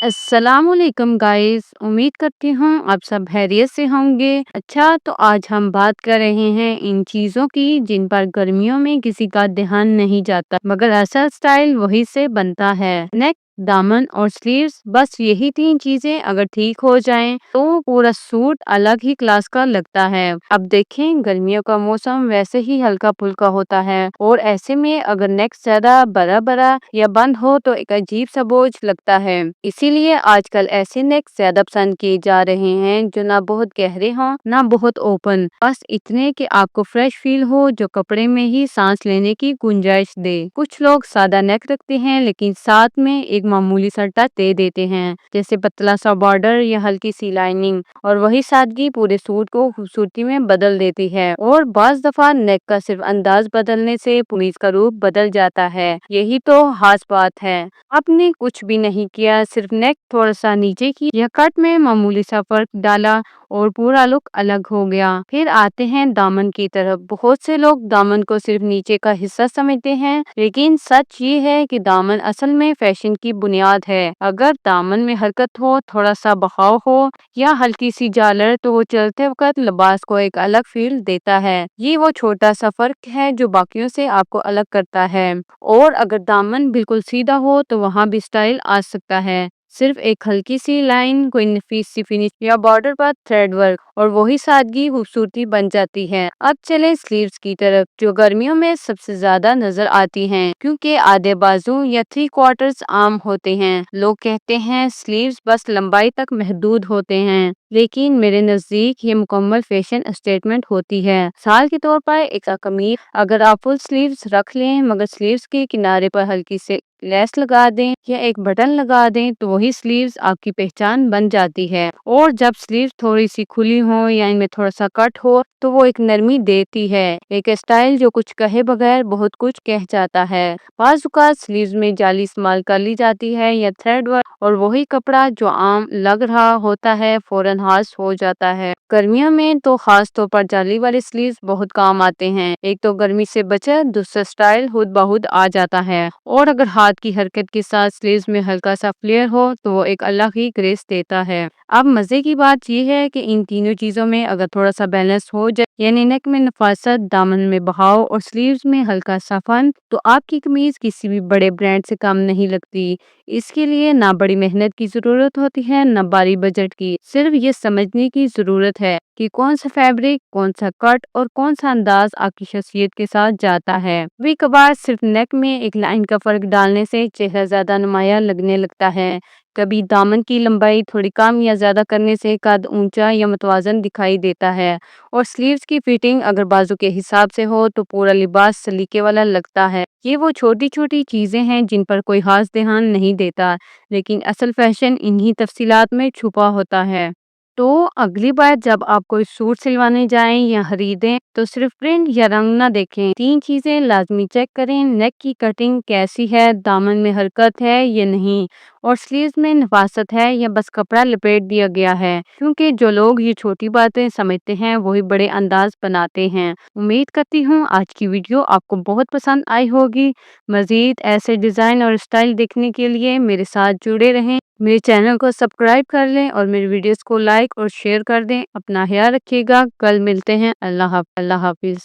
अस्सलाम वालेकुम गाइस। उम्मीद करती हूँ आप सब खैरियत से होंगे। अच्छा, तो आज हम बात कर रहे हैं इन चीज़ों की जिन पर गर्मियों में किसी का ध्यान नहीं जाता, मगर असल स्टाइल वही से बनता है। नेक, दामन और स्लीव्स, बस यही तीन चीजें अगर ठीक हो जाएं तो पूरा सूट अलग ही क्लास का लगता है। अब देखें, गर्मियों का मौसम वैसे ही हल्का फुल्का होता है और ऐसे में अगर नेक ज्यादा बड़ा बड़ा या बंद हो तो एक अजीब सा बोझ लगता है। इसीलिए आजकल ऐसे नेक ज्यादा पसंद किए जा रहे हैं जो ना बहुत गहरे हों ना बहुत ओपन, बस इतने कि आपको फ्रेश फील हो, जो कपड़े में ही सांस लेने की गुंजाइश दे। कुछ लोग सादा नेक रखते हैं लेकिन साथ में एक मामूली सा टच दे देते हैं, जैसे पतला सा बॉर्डर या हल्की सी लाइनिंग, और वही सादगी पूरे सूट को खूबसूरती में बदल देती है। और बाज दफा नेक का सिर्फ अंदाज बदलने से कमीज का रूप बदल जाता है। यही तो खास बात है। आपने कुछ भी नहीं किया, सिर्फ नेक थोड़ा सा नीचे की या कट में मामूली सा फर्क डाला और पूरा लुक अलग हो गया। फिर आते हैं दामन की तरफ। बहुत से लोग दामन को सिर्फ नीचे का हिस्सा समझते हैं, लेकिन सच ये है कि दामन असल में फैशन की बुनियाद है। अगर दामन में हरकत हो, थोड़ा सा बहाव हो या हल्की सी झालर, तो वो चलते वक्त लिबास को एक अलग फील देता है। ये वो छोटा सा फर्क है जो बाकियों से आपको अलग करता है। और अगर दामन बिल्कुल सीधा हो तो वहाँ भी स्टाइल आ सकता है। सिर्फ एक हल्की सी लाइन, कोई नफीस सी फिनिश या बॉर्डर पर थ्रेड वर्क, और वही सादगी खूबसूरती बन जाती है। अब चले स्लीव्स की तरफ, जो गर्मियों में सबसे ज्यादा नजर आती हैं क्योंकि आधे बाजू या थ्री क्वार्टर्स आम होते हैं। लोग कहते हैं स्लीव्स बस लंबाई तक महदूद होते हैं, लेकिन मेरे नजदीक ये मुकम्मल फैशन स्टेटमेंट होती है। साल के तौर पर एक कमीज अगर आप फुल स्लीव्स रख लें मगर स्लीव्स के किनारे पर हल्की से लेस लगा दें या एक बटन लगा दें तो वही स्लीव्स आपकी पहचान बन जाती है। और जब स्लीव्स थोड़ी सी खुली हो या इनमें थोड़ा सा कट हो तो वो एक नरमी देती है, एक स्टाइल जो कुछ कहे बगैर बहुत कुछ कह जाता है। बाजुकात स्लीव्स में जाली इस्तेमाल कर ली जाती है या थ्रेड वर्क, और वही कपड़ा जो आम लग रहा होता है फौरन हास हो जाता है। गर्मियों में तो खास तौर पर जाली वाले स्लीव्स बहुत काम आते हैं। एक तो गर्मी से बचत, दूसरा स्टाइल खुद बहुद आ जाता है। और अगर हाथ की हरकत के साथ स्लीव्स में हल्का सा फ्लेयर हो तो वो एक अलग ही ग्रेस देता है। अब मजे की बात यह है कि इन तीनों चीजों में अगर थोड़ा सा बैलेंस हो जाए, यानी नेक में नफासत, दामन में बहाव और स्लीव्स में हल्का सा फन, तो आपकी कमीज किसी भी बड़े ब्रांड से कम नहीं लगती। इसके लिए ना बड़ी मेहनत की जरूरत होती है ना भारी बजट की, सिर्फ ये समझने की जरूरत है कि कौन सा फैब्रिक, कौन सा कट और कौन सा अंदाज आपकी शख्सियत के साथ जाता है। कभी कभार सिर्फ नेक में एक लाइन का फर्क डालने से चेहरा ज्यादा नुमाया लगने लगता है। कभी दामन की लंबाई थोड़ी कम या ज्यादा करने से कद ऊंचा या मुतवाजन दिखाई देता है। और स्लीव्स की फिटिंग अगर बाजू के हिसाब से हो तो पूरा लिबास सलीके वाला लगता है। ये वो छोटी छोटी चीजें हैं जिन पर कोई खास ध्यान नहीं देता, लेकिन असल फैशन इन्हीं तफसीलात में छुपा होता है। तो अगली बार जब आप कोई सूट सिलवाने जाएं या खरीदें तो सिर्फ प्रिंट या रंग ना देखें, तीन चीजें लाजमी चेक करें। नेक की कटिंग कैसी है, दामन में हरकत है या नहीं, और स्लीव्स में नफासत है या बस कपड़ा लपेट दिया गया है। क्योंकि जो लोग ये छोटी बातें समझते हैं वही बड़े अंदाज बनाते हैं। उम्मीद करती हूँ आज की वीडियो आपको बहुत पसंद आई होगी। मजीद ऐसे डिजाइन और स्टाइल देखने के लिए मेरे साथ जुड़े रहें। मेरे चैनल को सब्सक्राइब कर लें और मेरे वीडियोस को लाइक और शेयर कर दें। अपना ख्याल रखिएगा। कल मिलते हैं। अल्लाह हाफिज।